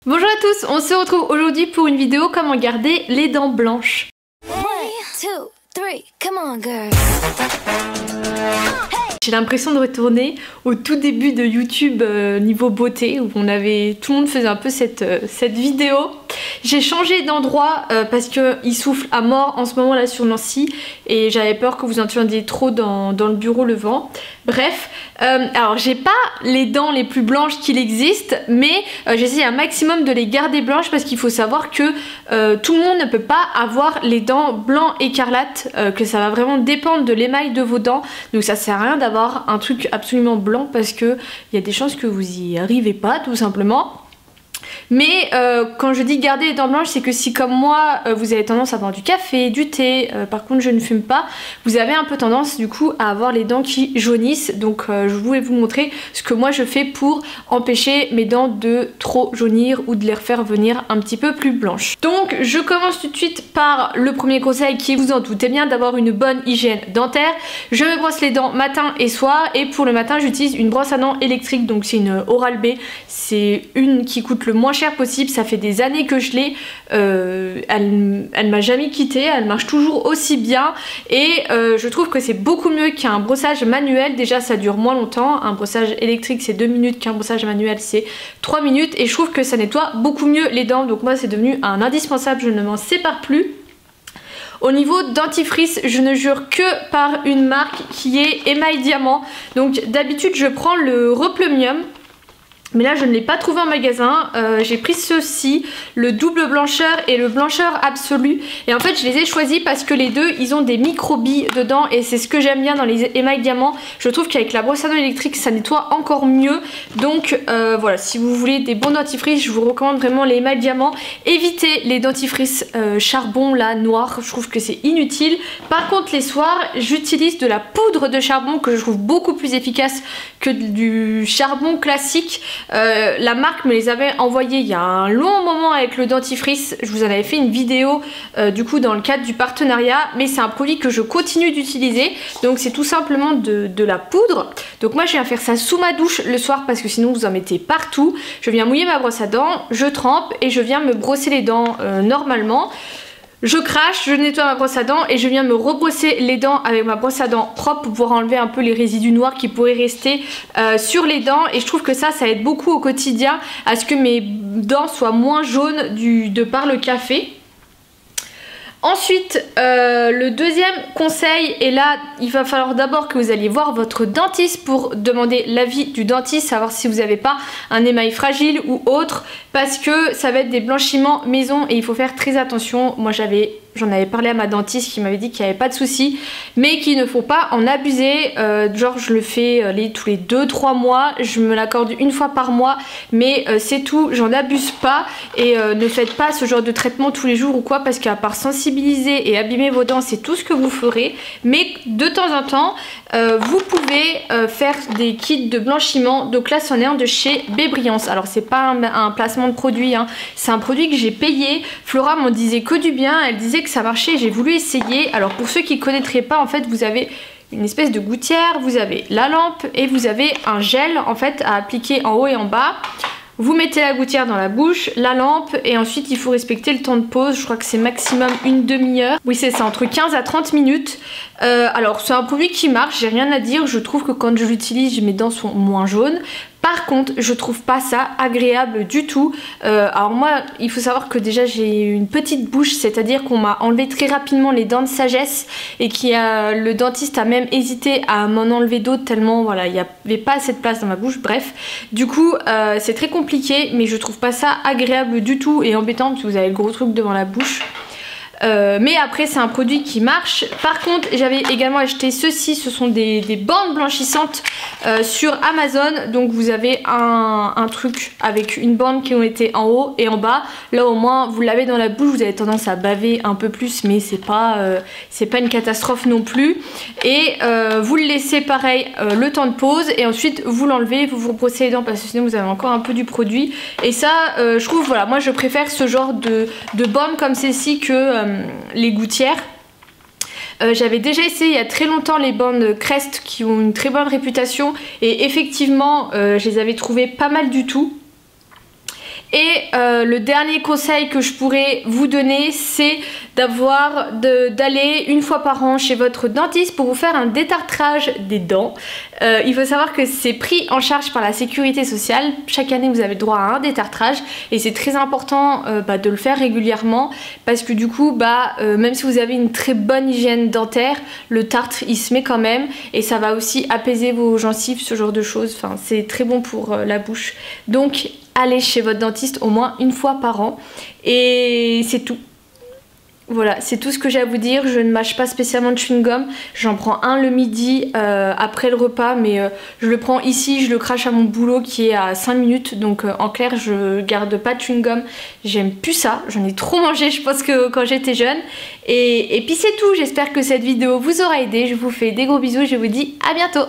Bonjour à tous, on se retrouve aujourd'hui pour une vidéo comment garder les dents blanches. 1, 2, 3, come on girl. J'ai l'impression de retourner au tout début de YouTube niveau beauté où tout le monde faisait un peu cette vidéo. J'ai changé d'endroit parce qu'il souffle à mort en ce moment là sur Nancy et j'avais peur que vous entendiez trop dans le bureau le vent. Bref, alors j'ai pas les dents les plus blanches qu'il existe, mais j'essaie un maximum de les garder blanches parce qu'il faut savoir que tout le monde ne peut pas avoir les dents blancs écarlates, que ça va vraiment dépendre de l'émail de vos dents. Donc ça sert à rien d'avoir un truc absolument blanc parce que il y a des chances que vous y arrivez pas tout simplement. Mais quand je dis garder les dents blanches, c'est que si comme moi vous avez tendance à boire du café, du thé, par contre je ne fume pas, vous avez un peu tendance du coup à avoir les dents qui jaunissent. Donc je voulais vous montrer ce que moi je fais pour empêcher mes dents de trop jaunir ou de les refaire venir un petit peu plus blanches. Donc je commence tout de suite par le premier conseil qui, vous en doutez bien, d'avoir une bonne hygiène dentaire. Je me brosse les dents matin et soir et pour le matin j'utilise une brosse à dents électrique, donc c'est une Oral-B, c'est une qui coûte le moins cher possible, ça fait des années que je l'ai, elle m'a jamais quitté, elle marche toujours aussi bien et je trouve que c'est beaucoup mieux qu'un brossage manuel. Déjà ça dure moins longtemps, un brossage électrique c'est 2 minutes, qu'un brossage manuel c'est 3 minutes et je trouve que ça nettoie beaucoup mieux les dents, donc moi c'est devenu un indispensable, je ne m'en sépare plus. Au niveau dentifrice, je ne jure que par une marque qui est Émail Diamant, donc d'habitude je prends le Replumium. Mais là je ne l'ai pas trouvé en magasin, j'ai pris ceux-ci, le double blancheur et le blancheur absolu. Et en fait je les ai choisis parce que les deux ils ont des micro-billes dedans et c'est ce que j'aime bien dans les émails diamants. Je trouve qu'avec la brosse à dents électrique ça nettoie encore mieux. Donc voilà, si vous voulez des bons dentifrices, je vous recommande vraiment les émails diamants. Évitez les dentifrices charbon là, noirs, je trouve que c'est inutile. Par contre les soirs j'utilise de la poudre de charbon que je trouve beaucoup plus efficace que du charbon classique. La marque me les avait envoyés il y a un long moment avec le dentifrice, je vous en avais fait une vidéo du coup dans le cadre du partenariat, mais c'est un produit que je continue d'utiliser, donc c'est tout simplement de la poudre. Donc moi je viens faire ça sous ma douche le soir parce que sinon vous en mettez partout. Je viens mouiller ma brosse à dents, je trempe et je viens me brosser les dents normalement. Je crache, je nettoie ma brosse à dents et je viens me rebrosser les dents avec ma brosse à dents propre pour pouvoir enlever un peu les résidus noirs qui pourraient rester sur les dents. Et je trouve que ça aide beaucoup au quotidien à ce que mes dents soient moins jaunes de par le café. Ensuite, le deuxième conseil, et là il va falloir d'abord que vous alliez voir votre dentiste pour demander l'avis du dentiste, savoir si vous n'avez pas un émail fragile ou autre, parce que ça va être des blanchiments maison et il faut faire très attention. Moi j'en avais parlé à ma dentiste qui m'avait dit qu'il n'y avait pas de souci, mais qu'il ne faut pas en abuser. Genre je le fais tous les 2-3 mois, je me l'accorde une fois par mois, mais c'est tout, j'en abuse pas. Et ne faites pas ce genre de traitement tous les jours ou quoi, parce qu'à part sensibiliser et abîmer vos dents, c'est tout ce que vous ferez. Mais de temps en temps vous pouvez faire des kits de blanchiment. Donc là c'en est un de chez Bébriance. Alors c'est pas un placement de produit, hein. C'est un produit que j'ai payé. Flora m'en disait que du bien, elle disait que ça marchait, j'ai voulu essayer. Alors pour ceux qui ne connaîtraient pas, en fait vous avez une espèce de gouttière, vous avez la lampe et vous avez un gel en fait à appliquer en haut et en bas. Vous mettez la gouttière dans la bouche, la lampe et ensuite il faut respecter le temps de pause. Je crois que c'est maximum une demi-heure. Oui c'est ça, entre 15 à 30 minutes. Alors c'est un produit qui marche, j'ai rien à dire. Je trouve que quand je l'utilise mes dents sont moins jaunes. Par contre je trouve pas ça agréable du tout. Alors moi il faut savoir que déjà j'ai une petite bouche, c'est à dire qu'on m'a enlevé très rapidement les dents de sagesse et le dentiste a même hésité à m'en enlever d'autres tellement voilà il n'y avait pas assez de place dans ma bouche. Bref, du coup c'est très compliqué, mais je trouve pas ça agréable du tout et embêtant parce que vous avez le gros truc devant la bouche. Mais après c'est un produit qui marche. Par contre j'avais également acheté ceci, ce sont des bandes blanchissantes sur Amazon. Donc vous avez un truc avec une bande qui ont été en haut et en bas. Là au moins vous l'avez dans la bouche, vous avez tendance à baver un peu plus, mais c'est pas une catastrophe non plus. Et vous le laissez pareil le temps de pause et ensuite vous l'enlevez, vous vous brossez les dents parce que sinon vous avez encore un peu du produit. Et ça je trouve, voilà, moi je préfère ce genre de bande comme celle-ci que les gouttières. J'avais déjà essayé il y a très longtemps les bandes Crest qui ont une très bonne réputation et effectivement je les avais trouvées pas mal du tout. Et le dernier conseil que je pourrais vous donner, c'est d'aller une fois par an chez votre dentiste pour vous faire un détartrage des dents. Il faut savoir que c'est pris en charge par la sécurité sociale. Chaque année vous avez le droit à un détartrage et c'est très important de le faire régulièrement parce que du coup même si vous avez une très bonne hygiène dentaire, le tartre il se met quand même et ça va aussi apaiser vos gencives, ce genre de choses. Enfin, c'est très bon pour la bouche. Donc allez chez votre dentiste au moins une fois par an et c'est tout. Voilà, c'est tout ce que j'ai à vous dire. Je ne mâche pas spécialement de chewing-gum. J'en prends un le midi après le repas, mais je le prends ici, je le crache à mon boulot qui est à 5 minutes. Donc en clair, je garde pas de chewing-gum. J'aime plus ça. J'en ai trop mangé, je pense, que quand j'étais jeune. Et puis c'est tout. J'espère que cette vidéo vous aura aidé. Je vous fais des gros bisous et je vous dis à bientôt.